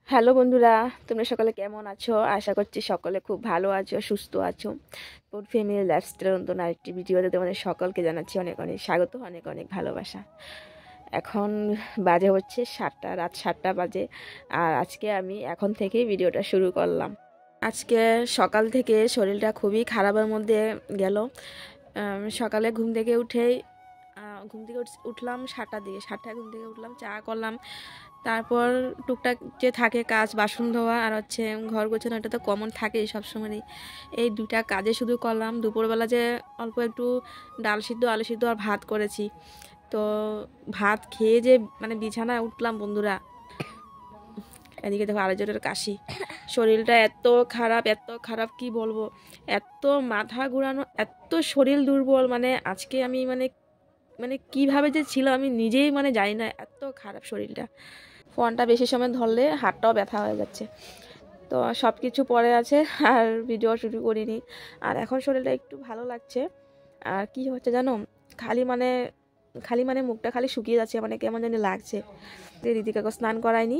Hello বন্ধুরা, তোমরা সকলে কেমন আছো? আশা করছি সকলে খুব ভালো আছো, সুস্থ আছো। ফুড ফ্যামিলি লাইফস্টাইল নতুন আরেকটি ভিডিওতে তোমাদের সকলকে জানাচ্ছি অনেক অনেক স্বাগত, অনেক অনেক ভালোবাসা। এখন বাজে হচ্ছে 7টা, রাত 7টা বাজে। আর আজকে আমি এখন থেকেই ভিডিওটা শুরু করলাম। আজকে সকাল থেকে শরীরটা খুবই খারাপের মধ্যে গেল। সকালে ঘুম থেকে উঠলাম 7টার দিকে। 7টায় ঘুম থেকে উঠলাম, চা করলাম। তারপর টুকটাক যে থাকে কাজ, বাসন ধোয়া আর হচ্ছে ঘর গোছানো, এটা তো কমন থাকেই সবসময়ই। এই দুইটা কাজে শুধু করলাম। দুপুরবেলা যে অল্প একটু ডাল সিদ্ধ, আলু সিদ্ধ আর ভাত করেছি। তো ভাত খেয়ে যে মানে বিছানায় উঠলাম বন্ধুরা, এদিকে দেখো আরেকজনের কাশি। শরীরটা এত খারাপ কি বলবো, এত মাথা ঘুরানো, এত শরীর দুর্বল। মানে আজকে আমি মানে কিভাবে যে ছিল আমি নিজেই জানি না, এত খারাপ শরীরটা। ফোনটা বেশি সময় ধরলে হাতটাও ব্যথা হয়ে যাচ্ছে। তো সব কিছু পরে আছে, আর ভিডিও শুরু করিনি। আর এখন শরীরটা একটু ভালো লাগছে। আর কি হচ্ছে জানো, খালি মানে মুখটা খালি শুকিয়ে যাচ্ছে, মানে কেমন জানি লাগছে। রীতিকাকে স্নান করাইনি,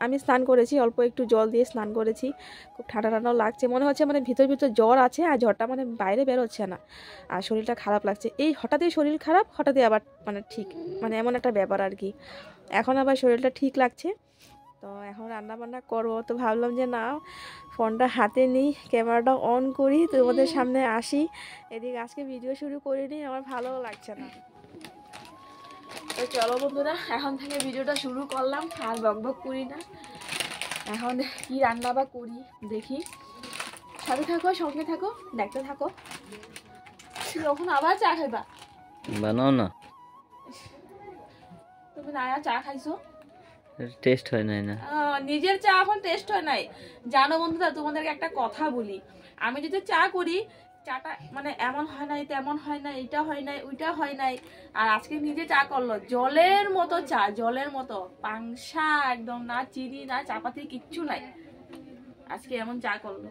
আমি স্নান করেছি, অল্প একটু জল দিয়ে স্নান করেছি। খুব ঠান্ডা ঠান্ডাও লাগছে, মনে হচ্ছে ভিতর জ্বর আছে, আর জ্বরটা বাইরে বেরোচ্ছে না। আর শরীরটা খারাপ লাগছে, এই হঠাৎই শরীর খারাপ, হঠাৎই আবার ঠিক, এমন একটা ব্যাপার আর কি। এখন আবার শরীরটা ঠিক লাগছে। তো এখন রান্না বান্না করবো, তো ভাবলাম যে না, ফোনটা হাতে নিই, ক্যামেরাটা অন করি, তোমাদের সামনে আসি। এদিকে আজকে ভিডিও শুরু করিনি, আমার ভালো লাগছে না। তো চলো বন্ধুরা, এখন থেকে ভিডিওটা শুরু করলাম, আর বকবক করি না। এখন কি রান্না বা করি দেখি, সাথে থাকো, সঙ্গে থাকো, দেখতে থাকো। যখন আবার চা খাইবা, বানাও না। তুমি না চা খাইছো, টেস্ট হয় নাই না, নিজের চা এখন টেস্ট হয় নাই। জানো বন্ধুরা, তোমাদেরকে একটা কথা বলি, আমি যদি চা করি, চাটা এমন হয় নাই, তেমন হয় নাই, এটা হয় নাই, ওইটা হয় নাই। আর আজকে নিজে চা করলো, জলের মতো চা, জলের মতো পাংশা একদম, না চিনি না চাপাতি কিচ্ছু নাই। আজকে এমন চা করলো,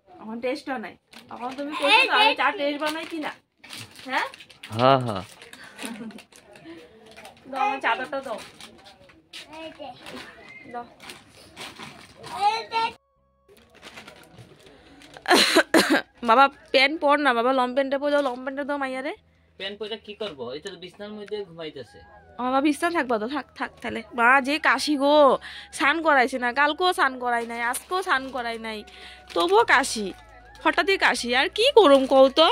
এখন টেস্টও নাই। এখন তুমি কইছো আমি চা টেস্ট বানাই কিনা? হ্যাঁ হ্যাঁ হ্যাঁ, দাও আমার চাদরটা দাও, দাও। বাবা প্যান্ট পর না, বাবা লং প্যান্টটা পরে যাও, লং প্যান্টটা দাও মাইয়ারে। প্যান্ট পরে কি করব, এটা তো বিছনার মধ্যে ঘুমাইতেছে। বাবা বিছনা থাকবা তো, থাক থাক তাহলে। মা যে কাশি গো, স্নান করাইছে না, কালকেও স্নান করাই নাই, আজকেও স্নান করাই নাই, তবুও কাশি, হঠাৎই কাশি। আর কি করুম কও তো,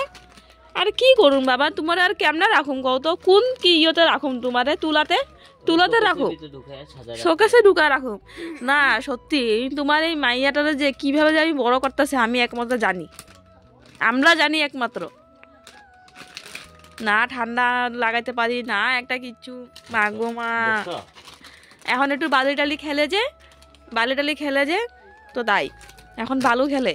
আর কি করুম বাবা, তোমার আর কেমনে রাখুম কও তো, কোন কি ইয়েতে রাখুম তোমারে? তুলাতে রাখো, শোকেসে ঢুকা রাখুম না? সত্যি তোমার এই মাইয়াটারে যে কিভাবে যে আমি বড় করতেছে, আমি একমাত্র জানি, আমরা জানি একমাত্র। না ঠান্ডা লাগাইতে পারি না একটা কিচ্ছু, মাগো মা। এখন একটু বালি টালি খেলে যে তো তাই এখন বালু খেলে।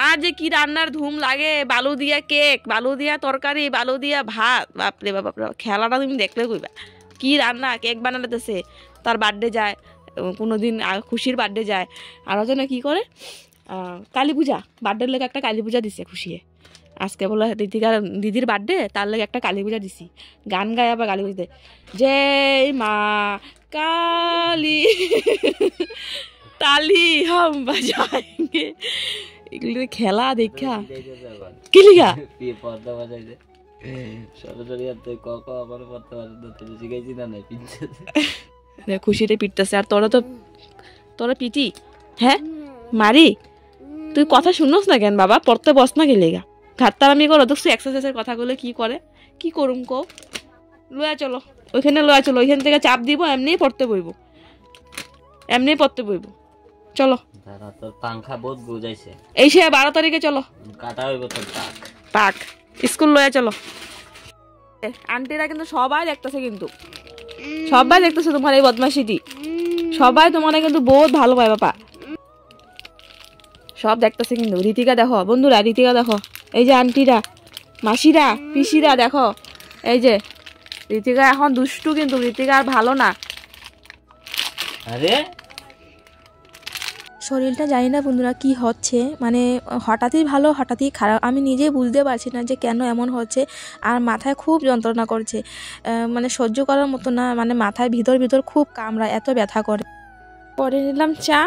আর যে কি রান্নার ধুম লাগে, বালু দিয়া কেক, বালু দিয়া তরকারি, বালু দিয়া ভাত, বাপরে বাপ, খেলাটা তুমি দেখলে কইবা। কি রান্না, কেক বানাতেছে, তার বার্থডে যায়, কোনোদিন খুশির বার্থডে যায়, আর যেন কি করে কালী পূজা, বার্থডের লেগে একটা কালী পূজা দিছে খুশিয়ে। আজকে বলে দিদির বার্থডে, তার লেগে একটা কালী পূজা দিছি, গান গায় আবার কালী পূজাতে, জয় মা কালী তালি হাম বাজায়েঙ্গে। এগুলো খেলা দেখা কি লিখা পর্দা বাজাইছে সরাসরি আর তুই ক আমার পড়তে পারছিস না, তুই শিখাইছি না নাই পিনছে খুশিতে পিটতেছে। আর তোরা পিটি, হ্যাঁ মারি, তুই কথা শুনোস না কেন বাবা? পড়তে বস না গেলে গা, ঘাটতারামি করো দেখছি, এক্সারসাইজের কথা বলে কি করে, কি করুম কো? লয়া চলো ওইখানে, ওইখান থেকে চাপ দিব, এমনিই পড়তে বইব, চলো। তোর পাংখা বহুত বুঝাইছে, এই সে 12 তারিখে চলো, কাটা হইব তোর পাক স্কুল লয়া চলো। আন্টিরা কিন্তু সবাই দেখতেছে, তোমার এই বদমাশিটি, সবাই তোমার কিন্তু বহুত ভালো পায় বাবা, সব দেখতেছে কিন্তু। রীতিকা দেখো বন্ধুরা, রীতিকা দেখো, এই যে আন্টিরা, মাসিরা, পিসিরা দেখো, এই যে রীতিকা এখন দুষ্টু, কিন্তু রীতিকা আর ভালো না। আরে শরীরটা জানি না বন্ধুরা কি হচ্ছে, হঠাৎই ভালো হঠাৎই খারাপ, আমি নিজেই বুঝতে পারছি না যে কেন এমন হচ্ছে। আর মাথায় খুব যন্ত্রণা করছে, সহ্য করার মতো না, মাথায় ভিতর খুব কামড়ায়, এত ব্যথা করে। পরে নিলাম চা,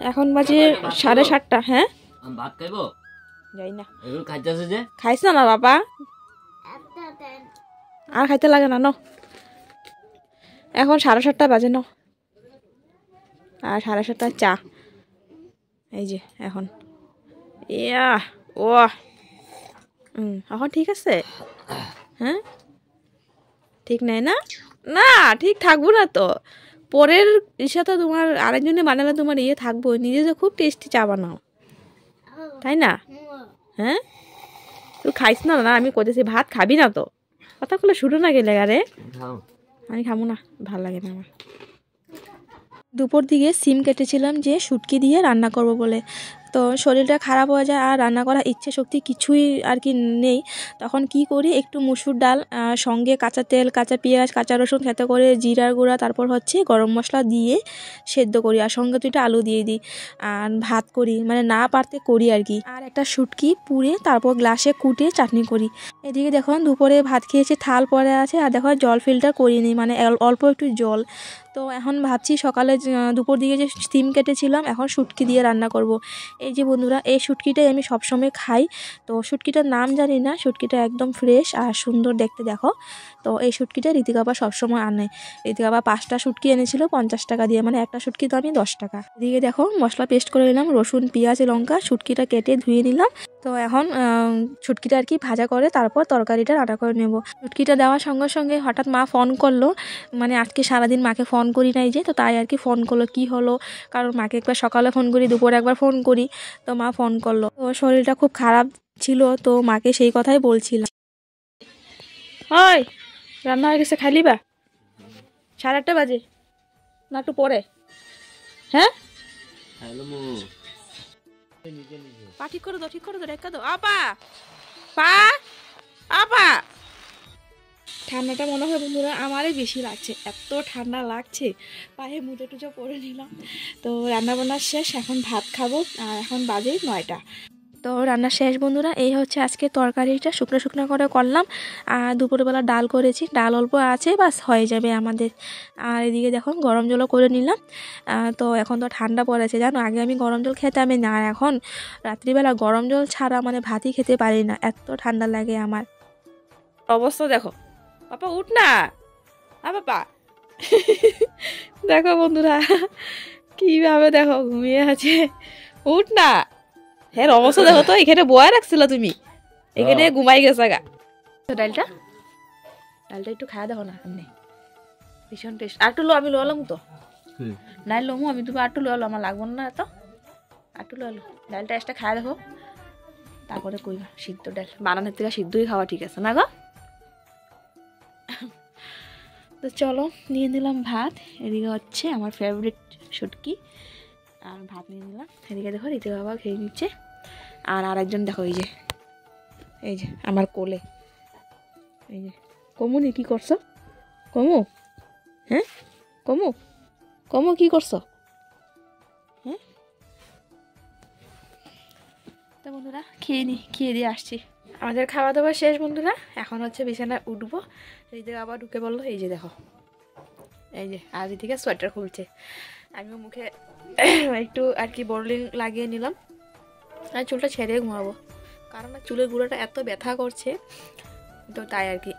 এখন বাজে 7:30। হ্যাঁ আমি ভাত খাইবো যাই না, এগুলো খাইতেছে যে খাইছ না বাবা, আর খাইতে লাগে না ন। এখন 7:30 বাজে ন, আর 7:30 চা। এই যে এখন ইয়া ও এখন ঠিক আছে। হ্যাঁ ঠিক নাই না, না ঠিক থাকবো না তো, পরের ইচ্ছা তোমার আরেকজনে বানালে তোমার ইয়ে থাকবো, নিজে যে খুব টেস্টি চা বানাও, তাই না? হ্যাঁ তুই খাইস না, না আমি করতেছি ভাত খাবি না তো, কথাগুলো শুরু না গেলে আরে আমি খাবো না, ভাল লাগে না আমার। দুপুর দিকে সিম কেটেছিলাম যে শুটকি দিয়ে রান্না করব বলে, তো শরীরটা খারাপ হয়ে যায় আর রান্না করার ইচ্ছে শক্তি কিছুই আর কি নেই। তখন কি করি, একটু মুসুর ডাল সঙ্গে কাঁচা তেল, কাঁচা পেঁয়াজ, কাঁচা রসুন সাথে করে জিরার গুঁড়া, তারপর হচ্ছে গরম মশলা দিয়ে সেদ্ধ করি, আর সঙ্গে দুইটা আলু দিয়ে দিই, আর ভাত করি, মানে না পারতে করি আর কি। আর একটা শুটকি পুড়ে তারপর গ্লাসে কুটে চাটনি করি। এদিকে দেখুন দুপুরে ভাত খেয়েছি, থাল পরে আছে, আর দেখো জল ফিল্টার করিনি, মানে অল্প একটু জল। তো এখন ভাবছি সকালে দুপুর দিকে যে সিম কেটেছিলাম এখন শুটকি দিয়ে রান্না করব। এই যে বন্ধুরা এই শুটকিটাই আমি সবসময় খাই, তো শুটকিটার নাম জানি না, শুটকিটা একদম ফ্রেশ আর সুন্দর দেখতে দেখো। তো এই শুটকিটা ঋতিকা আপা সবসময় আনে, ঋতিকা আপা 5টা শুটকি এনেছিল 50 টাকা দিয়ে, মানে একটা শুটকি দামই 10 টাকা। এদিকে দেখো মশলা পেস্ট করে নিলাম, রসুন পেঁয়াজ লঙ্কা, শুটকিটা কেটে ধুয়ে নিলাম। তো এখন শুটকিটা আর কি ভাজা করে তারপর তরকারিটা রান্না করে নেব। শুটকিটা দেওয়ার সঙ্গে সঙ্গে হঠাৎ মা ফোন করলো, মানে আজকে সারাদিন মাকে ফোন করি নাই যে, তো তাই আর কি ফোন করলো, কি হলো, কারণ মাকে একবার সকালে ফোন করি, দুপুরে একবার ফোন করি, তো মা ফোন করলো। তো শরীরটা খুব খারাপ ছিল, তো মাকে সেই কথাই বলছিলাম। হয় রান্না হয়ে গেছে, খাইলি বা 8:30 বাজে না একটু পরে? হ্যাঁ পা ঠিক করে দাও, ঠিক করে দাও, রেখা দাও। আপা পা আপা, ঠান্ডাটা মনে হয় বন্ধুরা আমারই বেশি লাগছে, এত ঠান্ডা লাগছে, পায়ে মুজে টুজে পরে নিলাম। তো রান্না বান্না শেষ, এখন ভাত খাবো, আর এখন বাজে 9টা। তো রান্না শেষ বন্ধুরা, এই হচ্ছে আজকে তরকারিটা শুকনো শুকনো করে করলাম, আর দুপুরবেলা ডাল করেছি, ডাল অল্প আছে বাস হয়ে যাবে আমাদের। আর এদিকে দেখুন গরম জলও করে নিলাম। তো এখন তো ঠান্ডা পড়েছে জানো, আগে আমি গরম জল খেতামই না, আর এখন রাত্রিবেলা গরম জল ছাড়া মানে ভাতই খেতে পারি না, এত ঠান্ডা লাগে আমার। অবস্থা দেখো, পাপা উঠ না, পাপা দেখো বন্ধুরা কিভাবে দেখো ঘুমিয়ে আছে, উঠ না। হ্যাঁ অবস্থা দেখো তো, এখানে বয়া রাখছিল তুমি, এখানে ঘুমাই গেছে গা। ডালটা ডালটা একটু খাওয়া দেখো না, এমনি ভীষণ টেস্ট। আর একটু লো, আমি লোলাম তো, নাই লোমু আমি, তুমি আর একটু লোলো, আমার লাগবো না এত, আর একটু লোলো। ডালটা এসটা খাওয়া দেখো, তারপরে কইবা। সিদ্ধ ডাল বানানোর থেকে সিদ্ধই খাওয়া ঠিক আছে না গো। তো চলো নিয়ে নিলাম ভাত, এদিকে হচ্ছে আমার ফেভারিট শুটকি, আর ভাত নিয়ে নিলাম। এদিকে দেখো ঋতু বাবা খেয়ে নিচ্ছে, আর আরেকজন দেখো এই যে আমার কোলে, এই যে কমুনি কি করছো, কমু হ্যাঁ কমু কমু কি করছো হ্যাঁ। তো বন্ধুরা খেয়ে দিয়ে আসছি, আমাদের খাওয়া দাওয়া শেষ বন্ধুরা, এখন হচ্ছে বিছানায় উঠবো। এই যে আবার ঢুকে বললো, এই যে দেখো এই যে, আর এদিকে সোয়েটার খুলছে, আমিও মুখে একটু আর কি বোরলিন লাগিয়ে নিলাম, আর চুলটা ছেড়ে ঘুমাবো, কারণ চুলের গুঁড়োটা এত ব্যথা করছে, তো তাই আর কি।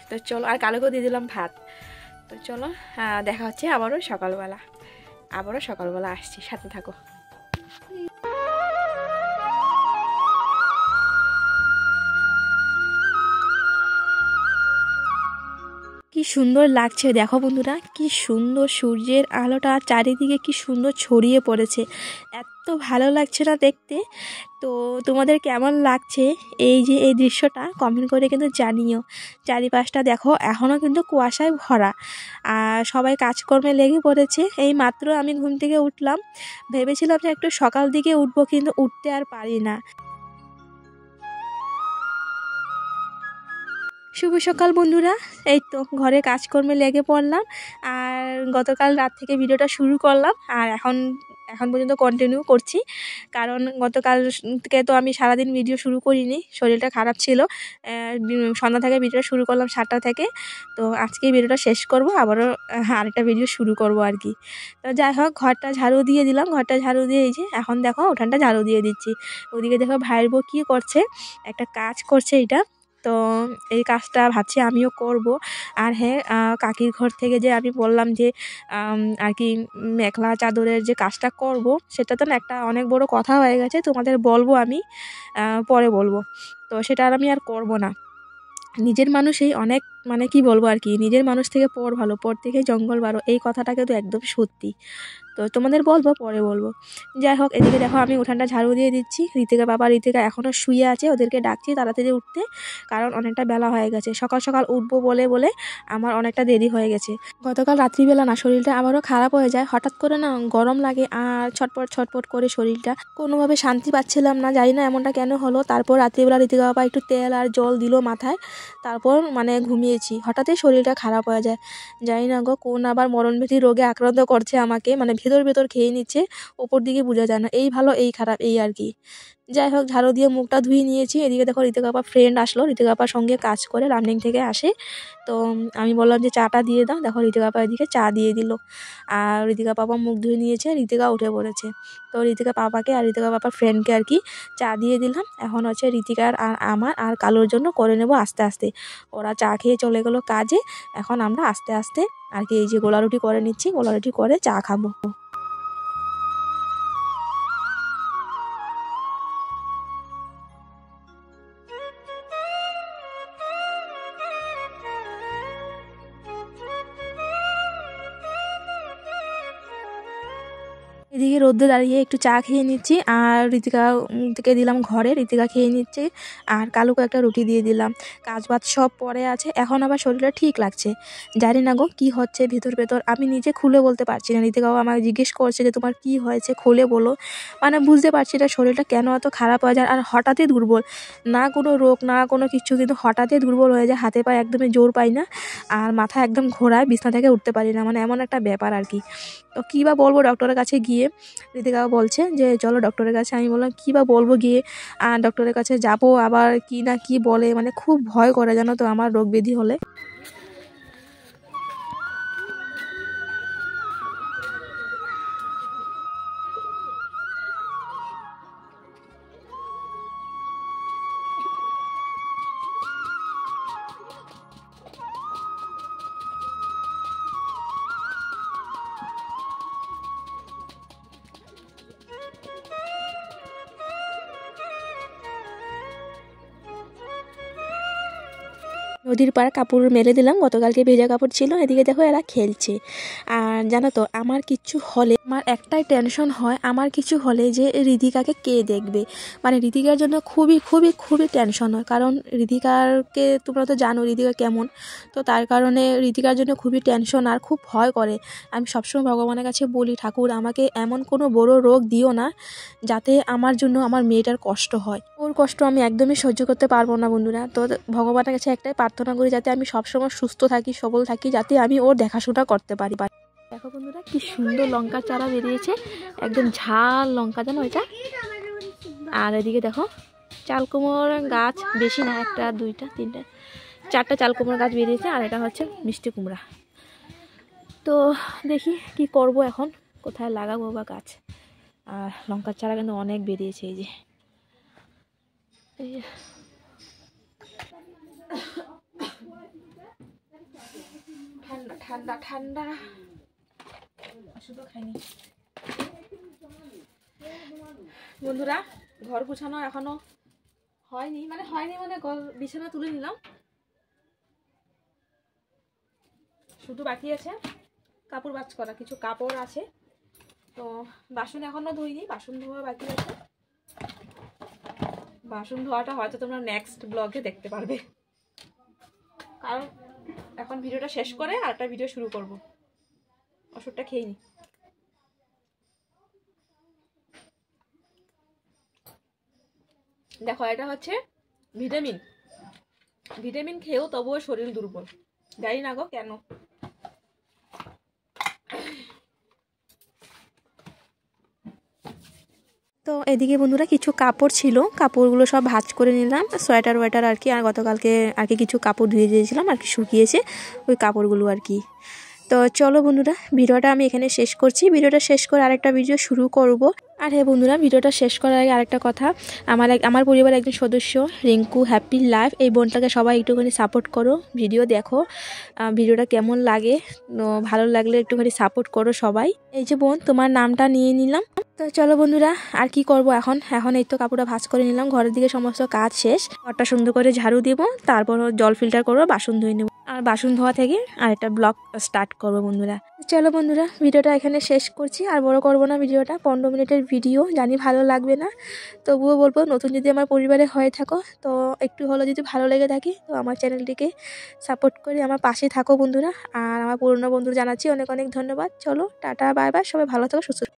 তো চলো, আর কালোকেও দিয়ে দিলাম ভাত। তো চলো দেখা হচ্ছে আবারও সকালবেলা আসছি, সাথে থাকো। কি সুন্দর লাগছে দেখো বন্ধুরা, কি সুন্দর সূর্যের আলোটা চারিদিকে কি সুন্দর ছড়িয়ে পড়েছে, এত ভালো লাগছে না দেখতে। তো তোমাদের কেমন লাগছে এই যে এই দৃশ্যটা কমেন্ট করে কিন্তু জানিও। চারিপাশটা দেখো এখনও কিন্তু কুয়াশায় ভরা, আর সবাই কাজকর্মে লেগে পড়েছে। এই মাত্র আমি ঘুম থেকে উঠলাম, ভেবেছিলাম যে একটু সকাল দিকে উঠবো, কিন্তু উঠতে আর পারি না। শুভ সকাল বন্ধুরা, এই তো ঘরে কাজকর্মে লেগে পড়লাম। আর গতকাল রাত থেকে ভিডিওটা শুরু করলাম, আর এখন পর্যন্ত কন্টিনিউ করছি। কারণ গতকাল থেকে তো আমি সারাদিন ভিডিও শুরু করিনি, শরীরটা খারাপ ছিল। সন্ধ্যা থেকে ভিডিওটা শুরু করলাম 7টা থেকে। তো আজকেই ভিডিওটা শেষ করব, আবারও আরেকটা ভিডিও শুরু করব আর কি। তো যাই হোক, ঘরটা ঝাড়ু দিয়ে দিলাম। ঘরটা ঝাড়ু দিয়ে এই যে এখন দেখো উঠানটা ঝাড়ু দিয়ে দিচ্ছি। ওদিকে দেখো ভাইয়ের বউ কী করছে, একটা কাজ করছে এটা। তো এই কাজটা ভাবছি আমিও করব। আর হ্যাঁ, কাকির ঘর থেকে যে আমি বললাম যে আর কি মেখলা চাদরের যে কাজটা করব, সেটা তো না একটা অনেক বড় কথা হয়ে গেছে, তোমাদের বলবো আমি, পরে বলবো। তো সেটা আর আমি আর করব না। নিজের মানুষই অনেক, মানে কি বলবো আর কি, নিজের মানুষ থেকে পর ভালো, পর থেকে জঙ্গল ভালো, এই কথাটাকে তো একদম সত্যি। তো তোমাদের বলবো, পরে বলবো। যাই হোক, এদিকে দেখো আমি উঠানটা ঝাড়ু দিয়ে দিচ্ছি। ঋতিকা এখনও শুয়ে আছে, ওদেরকে ডাকছি তাড়াতাড়ি উঠতে, কারণ অনেকটা বেলা হয়ে গেছে। সকাল সকাল উঠবো বলে বলে আমার অনেকটা দেরি হয়ে গেছে। গতকাল রাত্রিবেলা না শরীরটা আমারও খারাপ হয়ে যায়, হঠাৎ করে না গরম লাগে আর ছটপট ছটপট করে শরীরটা, কোনোভাবে শান্তি পাচ্ছিলাম না, জানি না এমনটা কেন হলো। তারপর রাত্রিবেলা ঋতিকা বাবা একটু তেল আর জল দিল মাথায়, তারপর মানে ঘুমিয়েছি। হঠাৎই শরীরটা খারাপ হয়ে যায়, জানি না গো কোন আবার মরণব্যাধি রোগে আক্রান্ত করছে আমাকে, মানে ভেতর ভেতর খেয়ে নিচ্ছে, ওপর দিকে বোঝা যায় না, এই ভালো এই খারাপ এই আর কি। যাই হোক, ঝাড়ু দিয়ে মুখটা ধুয়ে নিয়েছি। এদিকে দেখো ঋতিকা আপা ফ্রেন্ড আসলো, ঋতিকা আপার সঙ্গে কাজ করে রামনিং থেকে আসে। তো আমি বললাম যে চাটা দিয়ে দাও, দেখো ঋতিকা আপা এদিকে চা দিয়ে দিল। আর ঋতিকা পাপা মুখ ধুয়ে নিয়েছে, ঋতিকা উঠে পড়েছে। তো ঋতিকা পাপাকে আর ঋতিকা পাপার ফ্রেন্ডকে আর কি চা দিয়ে দিলাম। এখন হচ্ছে ঋতিকার আর আমার আর কালোর জন্য করে নেব আস্তে আস্তে। ওরা চা খেয়ে চলে গেলো কাজে, এখন আমরা আস্তে আস্তে আর কি এই যে গোলা রুটি করে নিচ্ছি, গোলা রুটি করে চা খাবো। এদিকে রোদ্দে দাঁড়িয়ে একটু চা খেয়ে নিচ্ছি, আর ঋতিকাকে দিলাম ঘরে, ঋতিকা খেয়ে নিচ্ছে। আর কালুকে একটা রুটি দিয়ে দিলাম। কাজ বাজ সব পরে আছে, এখন আবার শরীরটা ঠিক লাগছে। জানি না গো কী হচ্ছে ভেতর ভেতর, আমি নিজে খুলে বলতে পারছি না। ঋতিকাও আমাকে জিজ্ঞেস করছে যে তোমার কি হয়েছে, খুলে বলো। মানে বুঝতে পারছি না শরীরটা কেন এত খারাপ হয়ে যায়, আর হঠাৎই দুর্বল, না কোনো রোগ না কোনো কিছু, কিন্তু হঠাৎই দুর্বল হয়ে যায়, হাতে পায়ে একদমই জোর পাই না, আর মাথা একদম ঘোরায়, বিছনা থেকে উঠতে পারি না, মানে এমন একটা ব্যাপার আর কি। তো কী বা বলবো ডক্টরের কাছে গিয়ে, ঋতিকা বলছে যে চলো ডক্টরের কাছে। আমি বললাম কী বা বলবো গিয়ে, আর ডক্টরের কাছে যাব আবার কি না কি বলে, মানে খুব ভয় করে জানো তো আমার রোগ ব্যাধি হলে। নদীর পাড় কাপড় মেলে দিলাম, গতকালকে ভেজা কাপড় ছিল। এদিকে দেখো এরা খেলছে। আর জানো তো আমার কিছু হলে আমার একটাই টেনশন হয়, আমার কিছু হলে যে ঋতিকাকে কে দেখবে, মানে ঋতিকার জন্য খুবই খুবই খুবই টেনশন হয়। কারণ ঋতিকাকে তোমরা তো জানো ঋতিকা কেমন, তো তার কারণে ঋতিকার জন্য খুবই টেনশন আর খুব ভয় করে। আমি সবসময় ভগবানের কাছে বলি, ঠাকুর আমাকে এমন কোনো বড় রোগ দিও না যাতে আমার জন্য আমার মেয়েটার কষ্ট হয়। ওর কষ্ট আমি একদমই সহ্য করতে পারবো না বন্ধুরা। তো ভগবানের কাছে একটাই প্রার্থনা করি, যাতে আমি সবসময় সুস্থ থাকি, সবল থাকি, যাতে আমি ওর দেখাশোনা করতে পারি। দেখো বন্ধুরা কি সুন্দর লঙ্কার চারা বেরিয়েছে, একদম ঝাল লঙ্কা, জানো এটা। আর এদিকে দেখো চাল কুমড়োর গাছ, বেশি না, 1 2 3 4টা চাল কুমড়োর গাছ বেরিয়েছে, আর এটা হচ্ছে মিষ্টি কুমড়া। তো দেখি কি করব এখন, কোথায় লাগাবো বা গাছ। আর লঙ্কার চারা কিন্তু অনেক বেরিয়েছে, এই যে ঠান্ডা ঠান্ডা ঠান্ডা, শুধু খাইনি। বন্ধুরা ঘর গুছানো এখনো হয়নি, মানে বিছানা তুলে নিলাম, শুধু বাকি আছে কাপড় বাছ করা, কিছু কাপড় আছে। তো বাসন এখনো ধুইনি, বাসন ধোয়া বাকি আছে। বাসন ধোয়াটা হয়তো তোমরা নেক্সট ব্লগে দেখতে পারবে, কারণ এখন ভিডিওটা শেষ করে আরেকটা ভিডিও শুরু করব। ওষুধটা খেয়ে নি। দেখো এটা হচ্ছে ভিটামিন, ভিটামিন খেয়েও তবুও শরীর দুর্বল, জানি না গো কেন। তো এদিকে বন্ধুরা কিছু কাপড় ছিল, কাপড়গুলো সব ভাঁজ করে নিলাম, সোয়েটার ওয়েটার আর কি। আর গতকালকে আর কি কিছু কাপড় ধুয়ে দিয়েছিলাম আর কি, শুকিয়েছে ওই কাপড়গুলো আর কি। তো চলো বন্ধুরা, ভিডিওটা আমি এখানে শেষ করছি। ভিডিওটা শেষ করে আরেকটা ভিডিও শুরু করব। আর হ্যাঁ বন্ধুরা, ভিডিওটা শেষ করার আগে আরেকটা কথা, আমার পরিবারের একজন সদস্য রিঙ্কু হ্যাপি লাইফ, এই বোনটাকে সবাই একটুখানি সাপোর্ট করো, ভিডিও দেখো, ভিডিওটা কেমন লাগে, ভালো লাগলে একটুখানি সাপোর্ট করো সবাই। এই যে বোন, তোমার নামটা নিয়ে নিলাম। তো চলো বন্ধুরা, আর কি করব এখন এই তো কাপড়টা ভাঁজ করে নিলাম, ঘরের দিকে সমস্ত কাজ শেষ, ঘরটা সুন্দর করে ঝাড়ু দিব, তারপর জল ফিল্টার করবো, বাসন ধুয়ে নেব। আর বাসন ধোয়া থেকে আরেকটা ব্লগ স্টার্ট করবো বন্ধুরা। চলো বন্ধুরা, ভিডিওটা এখানে শেষ করছি, আর বড় করব না ভিডিওটা, 15 মিনিটের ভিডিও, জানি ভালো লাগবে না, তবুও বলবো নতুন যদি আমার পরিবারে হয়ে থাকো তো একটু হলো যদি ভালো লেগে থাকে তো আমার চ্যানেলটিকে সাপোর্ট করে আমার পাশে থাকো বন্ধুরা। আর আমার পুরনো বন্ধুরা জানাচ্ছি অনেক অনেক ধন্যবাদ। চলো টাটা, বাই বাই, সবাই ভালো থাকো, সুস্থ।